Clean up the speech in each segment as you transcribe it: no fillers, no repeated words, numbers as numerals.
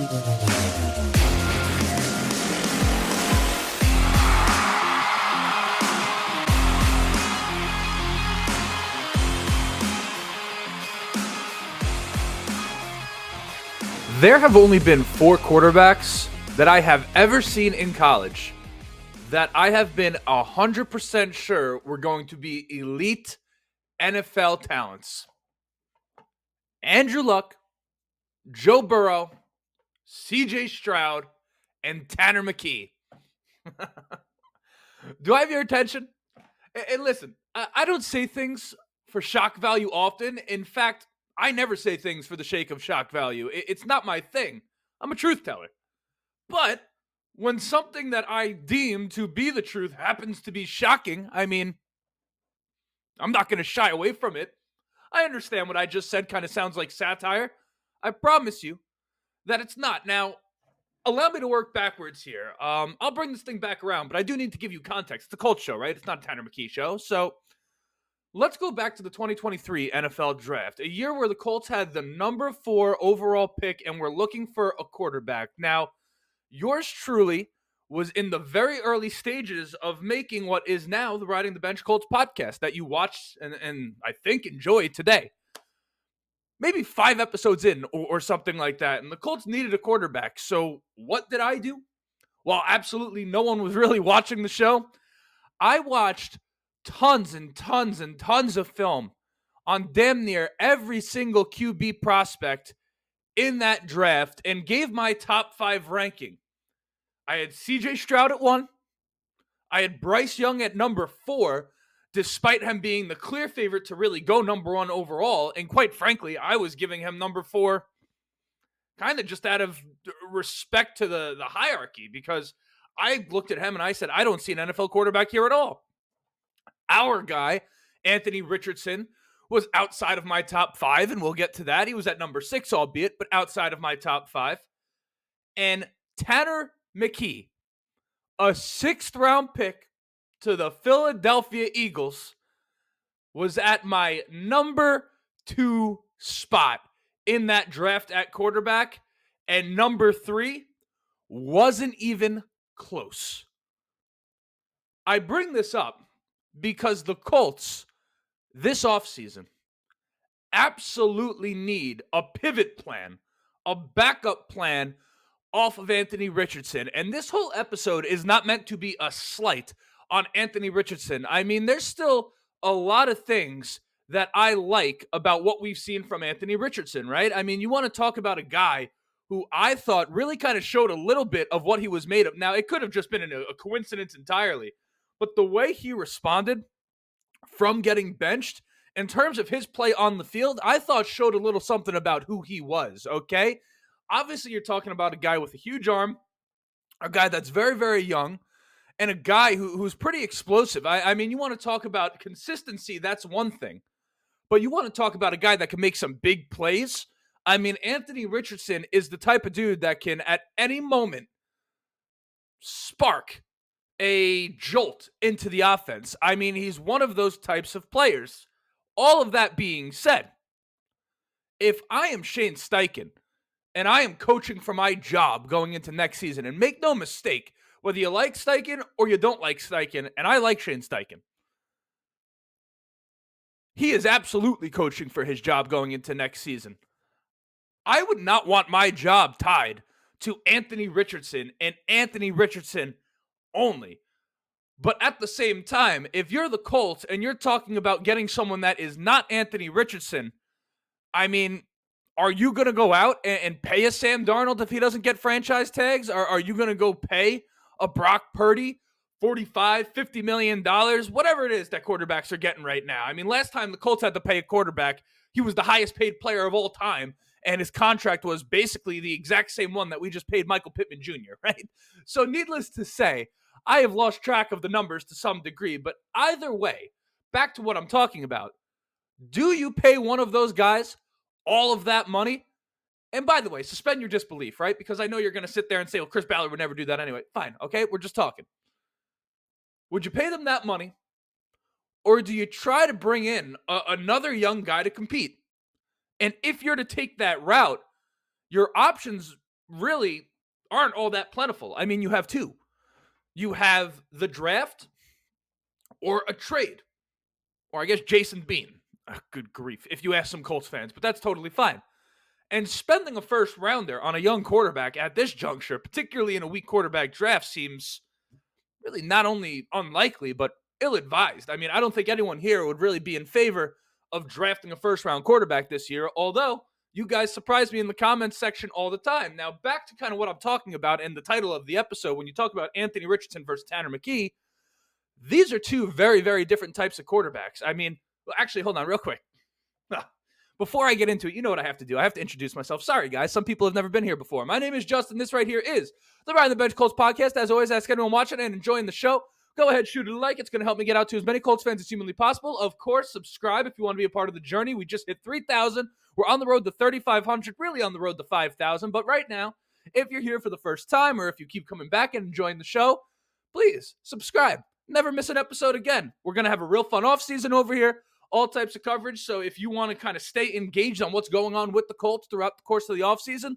There have only been 4 quarterbacks that I have ever seen in college that I have been 100% sure were going to be elite NFL talents. Andrew Luck, Joe Burrow, CJ Stroud, and Tanner McKee. Do I have your attention? And listen, I don't say things for shock value often. In fact, I never say things for the sake of shock value. It's not my thing. I'm a truth teller. But when something that I deem to be the truth happens to be shocking, I mean, I'm not going to shy away from it. I understand what I just said kind of sounds like satire. I promise you that it's not. Now, allow me to work backwards here. I'll bring this thing back around, but I do need to give you context. It's a Colts show, right? It's not a Tanner McKee show. So let's go back to the 2023 NFL Draft, a year where the Colts had the number 4 overall pick and were looking for a quarterback. Now, yours truly was in the very early stages of making what is now the Riding the Bench Colts podcast that you watched and I think enjoy today. Maybe 5 episodes in or something like that, and the Colts needed a quarterback. So what did I do? Well, absolutely no one was really watching the show. I watched tons and tons and tons of film on damn near every single QB prospect in that draft and gave my top 5 ranking. I had CJ Stroud at 1. I had Bryce Young at number 4, despite him being the clear favorite to really go number 1 overall. And quite frankly, I was giving him number 4 kind of just out of respect to the hierarchy, because I looked at him and I said, I don't see an NFL quarterback here at all. Our guy, Anthony Richardson, was outside of my top 5, and we'll get to that. He was at number 6, albeit, but outside of my top 5. And Tanner McKee, a 6th-round pick to the Philadelphia Eagles, was at my number 2 spot in that draft at quarterback, and number 3 wasn't even close. I bring this up because the Colts this offseason absolutely need a pivot plan, a backup plan off of Anthony Richardson. And this whole episode is not meant to be a slight on Anthony Richardson. I mean, there's still a lot of things that I like about what we've seen from Anthony Richardson, right? I mean, you want to talk about a guy who I thought really kind of showed a little bit of what he was made of. Now, it could have just been a coincidence entirely, but the way he responded from getting benched in terms of his play on the field, I thought showed a little something about who he was, okay? Obviously, you're talking about a guy with a huge arm, a guy that's very, very young, and a guy who's pretty explosive. I mean, you want to talk about consistency, that's one thing. But you want to talk about a guy that can make some big plays. I mean, Anthony Richardson is the type of dude that can, at any moment, spark a jolt into the offense. I mean, he's one of those types of players. All of that being said, if I am Shane Steichen and I am coaching for my job going into next season, and make no mistake, whether you like Steichen or you don't like Steichen, and I like Shane Steichen, he is absolutely coaching for his job going into next season. I would not want my job tied to Anthony Richardson and Anthony Richardson only. But at the same time, if you're the Colts and you're talking about getting someone that is not Anthony Richardson, I mean, are you going to go out and pay a Sam Darnold if he doesn't get franchise tags? Or are you going to go pay a Brock Purdy $45, $50 million, whatever it is that quarterbacks are getting right now? I mean, last time the Colts had to pay a quarterback, he was the highest paid player of all time, and his contract was basically the exact same one that we just paid Michael Pittman Jr., right? So needless to say, I have lost track of the numbers to some degree, but either way, back to what I'm talking about. Do you pay one of those guys all of that money? And by the way, suspend your disbelief, right? Because I know you're going to sit there and say, well, Chris Ballard would never do that anyway. Fine, okay? We're just talking. Would you pay them that money? Or do you try to bring in another young guy to compete? And if you're to take that route, your options really aren't all that plentiful. I mean, you have two. You have the draft or a trade, or I guess Jason Bean. Good grief, if you ask some Colts fans, but that's totally fine. And spending a first rounder on a young quarterback at this juncture, particularly in a weak quarterback draft, seems really not only unlikely, but ill-advised. I mean, I don't think anyone here would really be in favor of drafting a first-round quarterback this year, although you guys surprise me in the comments section all the time. Now, back to kind of what I'm talking about and the title of the episode, when you talk about Anthony Richardson versus Tanner McKee, these are two very, very different types of quarterbacks. I mean, well, actually, hold on real quick. Before I get into it, you know what I have to do. I have to introduce myself. Sorry, guys. Some people have never been here before. My name is Justin. This right here is the Ride on the Bench Colts podcast. As always, ask anyone watching and enjoying the show, go ahead, shoot it a like. It's going to help me get out to as many Colts fans as humanly possible. Of course, subscribe if you want to be a part of the journey. We just hit 3,000. We're on the road to 3,500, really on the road to 5,000. But right now, if you're here for the first time or if you keep coming back and enjoying the show, please subscribe. Never miss an episode again. We're going to have a real fun offseason over here. All types of coverage. So if you want to kind of stay engaged on what's going on with the Colts throughout the course of the offseason,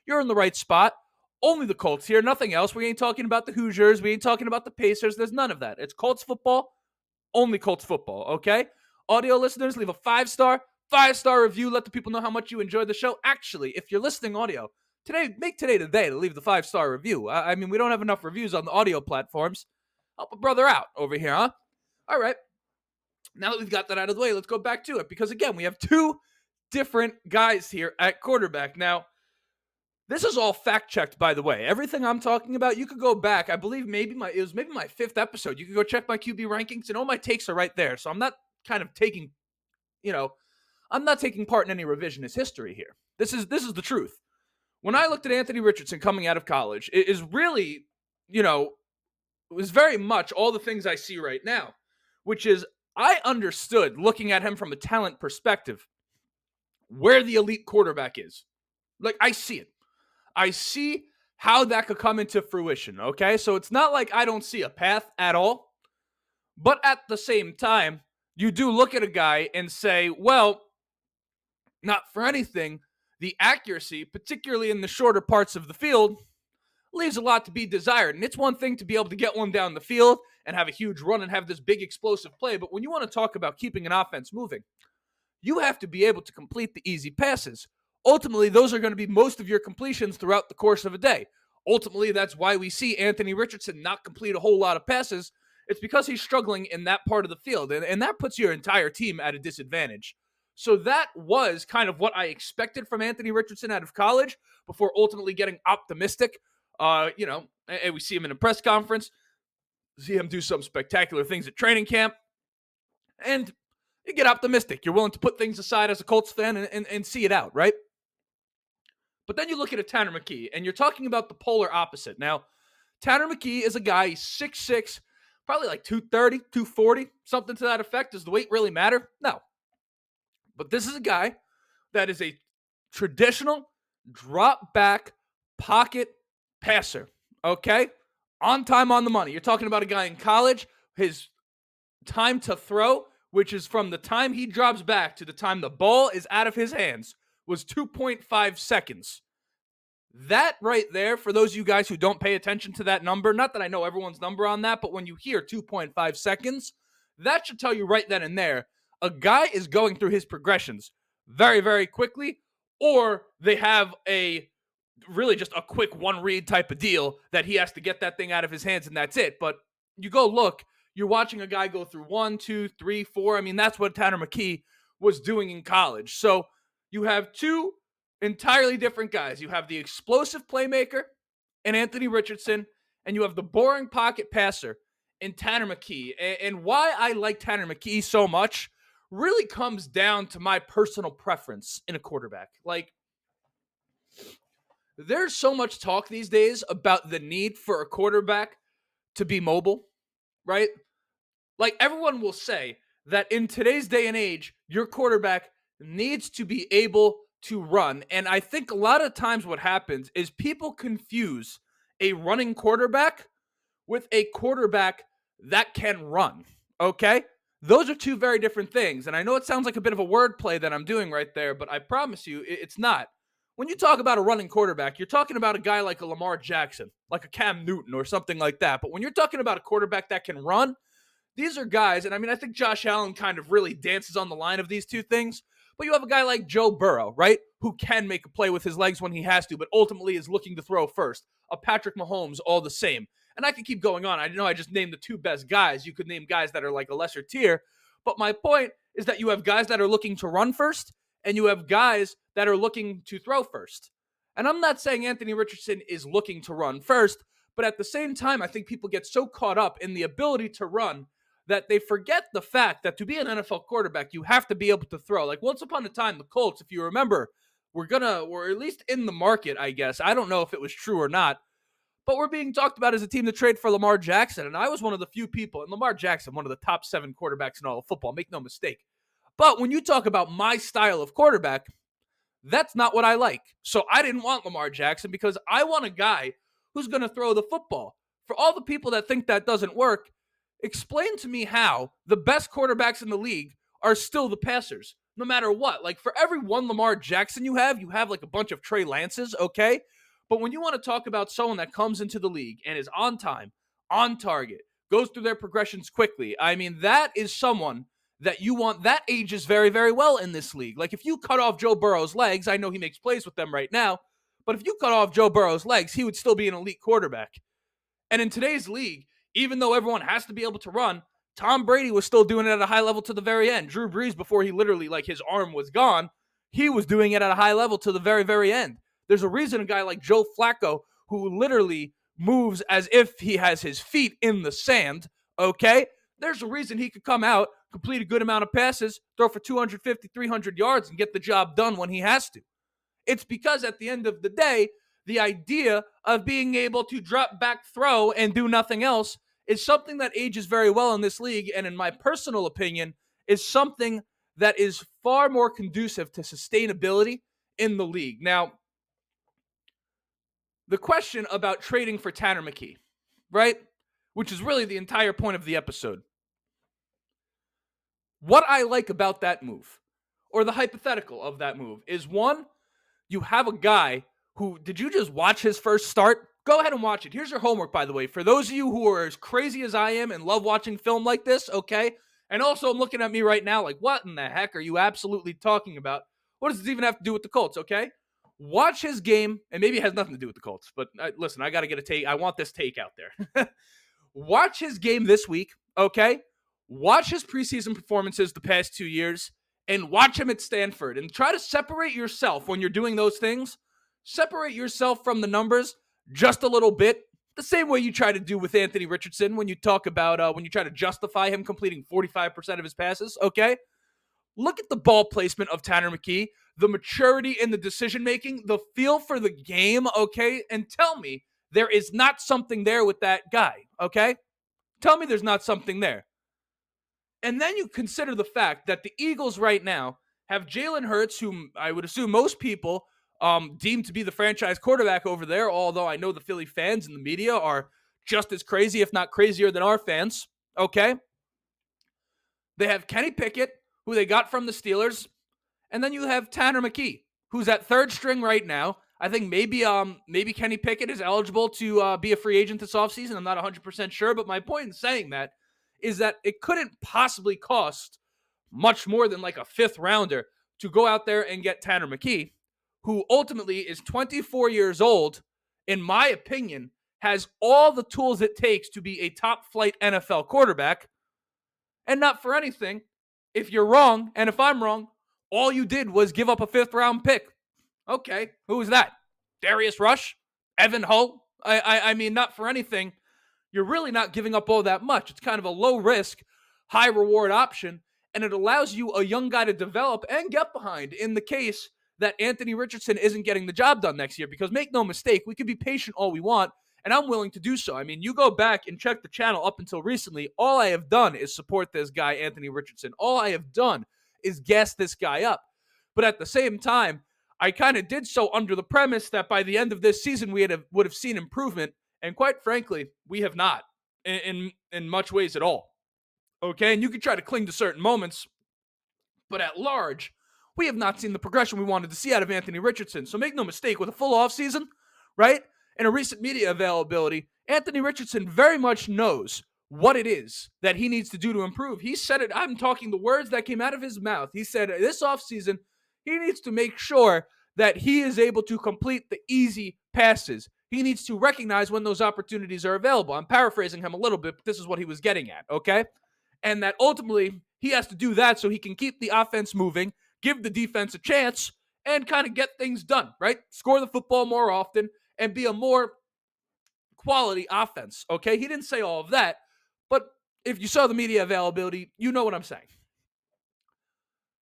you're in the right spot. Only the Colts here, nothing else. We ain't talking about the Hoosiers. We ain't talking about the Pacers. There's none of that. It's Colts football, only Colts football, okay? Audio listeners, leave a 5-star review. Let the people know how much you enjoyed the show. Actually, if you're listening audio, make today the day to leave the 5-star review. I mean, we don't have enough reviews on the audio platforms. Help a brother out over here, huh? All right. Now that we've got that out of the way, let's go back to it. Because, again, we have two different guys here at quarterback. Now, this is all fact-checked, by the way. Everything I'm talking about, you could go back. I believe it was maybe my 5th episode. You could go check my QB rankings, and all my takes are right there. So I'm not kind of taking, I'm not taking part in any revisionist history here. This is the truth. When I looked at Anthony Richardson coming out of college, it is really, it was very much all the things I see right now, which is I understood, looking at him from a talent perspective, where the elite quarterback is. Like, I see it. I see how that could come into fruition, okay? So it's not like I don't see a path at all. But at the same time, you do look at a guy and say, well, not for anything, the accuracy, particularly in the shorter parts of the field, leaves a lot to be desired. And it's one thing to be able to get one down the field and have a huge run and have this big explosive play. But when you want to talk about keeping an offense moving, you have to be able to complete the easy passes. Ultimately, those are going to be most of your completions throughout the course of a day. Ultimately, that's why we see Anthony Richardson not complete a whole lot of passes. It's because he's struggling in that part of the field. And that puts your entire team at a disadvantage. So that was kind of what I expected from Anthony Richardson out of college before ultimately getting optimistic. And we see him in a press conference, see him do some spectacular things at training camp, and you get optimistic. You're willing to put things aside as a Colts fan and see it out, right? But then you look at a Tanner McKee, and you're talking about the polar opposite. Now, Tanner McKee is a guy, he's 6'6", probably like 230, 240, something to that effect. Does the weight really matter? No. But this is a guy that is a traditional drop-back pocket passer, okay? On time, on the money. You're talking about a guy in college, his time to throw, which is from the time he drops back to the time the ball is out of his hands, was 2.5 seconds. That right there, for those of you guys who don't pay attention to that number, not that I know everyone's number on that, but when you hear 2.5 seconds, that should tell you right then and there, a guy is going through his progressions very, very quickly, or they have really just a quick one-read type of deal that he has to get that thing out of his hands and that's it. But you go look, you're watching a guy go through 1, 2, 3, 4. I mean, that's what Tanner McKee was doing in college. So you have two entirely different guys. You have the explosive playmaker in Anthony Richardson, and you have the boring pocket passer in Tanner McKee. And why I like Tanner McKee so much really comes down to my personal preference in a quarterback. Like, there's so much talk these days about the need for a quarterback to be mobile, right? Like, everyone will say that in today's day and age, your quarterback needs to be able to run. And I think a lot of times what happens is people confuse a running quarterback with a quarterback that can run, okay? Those are two very different things. And I know it sounds like a bit of a wordplay that I'm doing right there, but I promise you it's not. when you talk about a running quarterback, you're talking about a guy like a Lamar Jackson, like a Cam Newton or something like that. But when you're talking about a quarterback that can run, these are guys, and I mean, I think Josh Allen kind of really dances on the line of these two things. But you have a guy like Joe Burrow, right, who can make a play with his legs when he has to, but ultimately is looking to throw first. A Patrick Mahomes, all the same. And I could keep going on. I know I just named the two best guys. You could name guys that are like a lesser tier. But my point is that you have guys that are looking to run first, and you have guys that are looking to throw first. And I'm not saying Anthony Richardson is looking to run first, but at the same time, I think people get so caught up in the ability to run that they forget the fact that to be an NFL quarterback, you have to be able to throw. Like once upon a time, the Colts, if you remember, were at least in the market, I guess. I don't know if it was true or not, but we're being talked about as a team to trade for Lamar Jackson. And I was one of the few people, and Lamar Jackson, one of the top 7 quarterbacks in all of football, make no mistake. But when you talk about my style of quarterback, that's not what I like. So I didn't want Lamar Jackson because I want a guy who's going to throw the football. For all the people that think that doesn't work, explain to me how the best quarterbacks in the league are still the passers, no matter what. Like for every one Lamar Jackson you have like a bunch of Trey Lances, okay? But when you want to talk about someone that comes into the league and is on time, on target, goes through their progressions quickly, I mean, that is someone that you want, that ages very, very well in this league. Like if you cut off Joe Burrow's legs, I know he makes plays with them right now, but if you cut off Joe Burrow's legs, he would still be an elite quarterback. And in today's league, even though everyone has to be able to run, Tom Brady was still doing it at a high level to the very end. Drew Brees, before he literally, like his arm was gone, he was doing it at a high level to the very, very end. There's a reason a guy like Joe Flacco, who literally moves as if he has his feet in the sand, okay? There's a reason he could come out, complete a good amount of passes, throw for 250, 300 yards, and get the job done when he has to. It's because at the end of the day, the idea of being able to drop back, throw, and do nothing else is something that ages very well in this league, and in my personal opinion, is something that is far more conducive to sustainability in the league. Now, the question about trading for Tanner McKee, right? Which is really the entire point of the episode. What I like about that move, or the hypothetical of that move, is one, you have a guy who, did you just watch his first start? Go ahead and watch it. Here's your homework, by the way. For those of you who are as crazy as I am and love watching film like this, okay? And also, I'm looking at me right now like, what in the heck are you absolutely talking about? What does this even have to do with the Colts, okay? Watch his game, and maybe it has nothing to do with the Colts, but listen, I got to get a take. I want this take out there. Watch his game this week, okay? Watch his preseason performances the past 2 years, and watch him at Stanford. And try to separate yourself when you're doing those things. Separate yourself from the numbers just a little bit. The same way you try to do with Anthony Richardson when you talk about, when you try to justify him completing 45% of his passes, okay? Look at the ball placement of Tanner McKee, the maturity in the decision-making, the feel for the game, okay? And tell me there is not something there with that guy, okay? Tell me there's not something there. And then you consider the fact that the Eagles right now have Jalen Hurts, whom I would assume most people deem to be the franchise quarterback over there, although I know the Philly fans and the media are just as crazy, if not crazier than our fans, okay? They have Kenny Pickett, who they got from the Steelers, and then you have Tanner McKee, who's at third string right now. I think maybe Kenny Pickett is eligible to be a free agent this offseason. I'm not 100% sure, but my point in saying that is that it couldn't possibly cost much more than like a 5th rounder to go out there and get Tanner McKee, who ultimately is 24 years old, in my opinion, has all the tools it takes to be a top-flight NFL quarterback. And not for anything, if you're wrong, and if I'm wrong, all you did was give up a 5th-round pick. Okay, who was that? Darius Rush? Evan Hull? I mean, not for anything. You're really not giving up all that much. It's kind of a low-risk, high-reward option, and it allows you, a young guy, to develop and get behind in the case that Anthony Richardson isn't getting the job done next year. Because make no mistake, we can be patient all we want, and I'm willing to do so. I mean, you go back and check the channel up until recently, all I have done is support this guy, Anthony Richardson. All I have done is gas this guy up. But at the same time, I kind of did so under the premise that by the end of this season, we would have seen improvement. And quite frankly, we have not in much ways at all. Okay, and you can try to cling to certain moments, but at large, we have not seen the progression we wanted to see out of Anthony Richardson. So make no mistake, with a full offseason, right, and a recent media availability, Anthony Richardson very much knows what it is that he needs to do to improve. He said it, I'm talking the words that came out of his mouth. He said this offseason, he needs to make sure that he is able to complete the easy passes. He needs to recognize when those opportunities are available. I'm paraphrasing him a little bit, but this is what he was getting at, okay? And that ultimately he has to do that so he can keep the offense moving, give the defense a chance, and kind of get things done, right? Score the football more often and be a more quality offense, okay? He didn't say all of that, but if you saw the media availability, you know what I'm saying.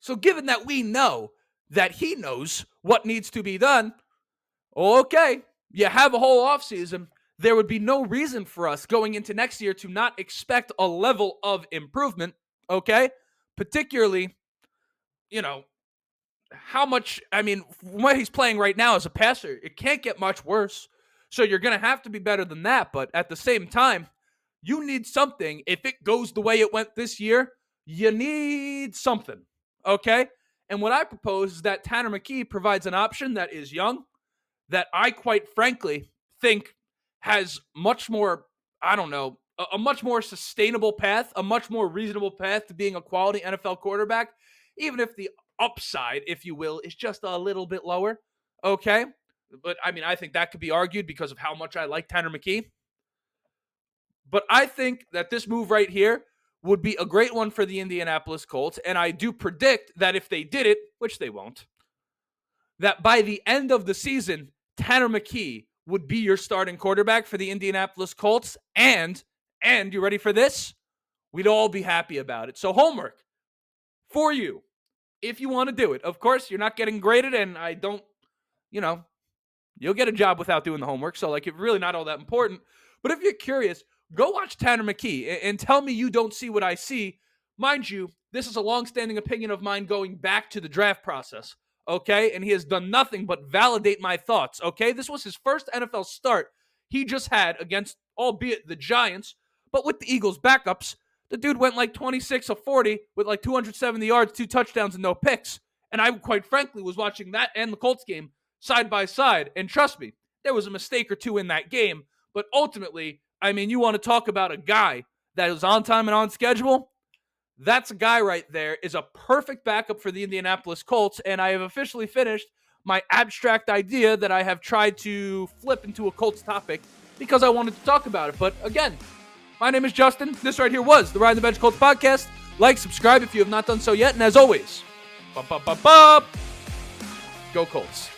So given that we know that he knows what needs to be done, okay, you have a whole offseason. There would be no reason for us going into next year to not expect a level of improvement, okay? Particularly, how much, what he's playing right now as a passer, it can't get much worse. So you're going to have to be better than that. But at the same time, you need something. If it goes the way it went this year, you need something, okay? And what I propose is that Tanner McKee provides an option that is young, that I quite frankly think has much more, a much more sustainable path, a much more reasonable path to being a quality NFL quarterback, even if the upside, if you will, is just a little bit lower, okay? But, I think that could be argued because of how much I like Tanner McKee. But I think that this move right here would be a great one for the Indianapolis Colts, and I do predict that if they did it, which they won't, that by the end of the season, Tanner McKee would be your starting quarterback for the Indianapolis Colts, and you ready for this? We'd all be happy about it. So homework for you, if you want to do it. Of course, you're not getting graded, and I don't, you'll get a job without doing the homework, so it's really not all that important. But if you're curious, go watch Tanner McKee and tell me you don't see what I see. Mind you, this is a long-standing opinion of mine going back to the draft process, okay? And he has done nothing but validate my thoughts, okay? This was his first NFL start he just had against, albeit the Giants, but with the Eagles' backups. The dude went 26 of 40 with 270 yards, 2 touchdowns, and no picks. And I, quite frankly, was watching that and the Colts game side by side. And trust me, there was a mistake or two in that game. But ultimately, you want to talk about a guy that is on time and on schedule? That's a guy right there, is a perfect backup for the Indianapolis Colts. And I have officially finished my abstract idea that I have tried to flip into a Colts topic because I wanted to talk about it. But again, my name is Justin. This right here was the Ride the Bench Colts podcast. Like, subscribe if you have not done so yet. And as always, go Colts.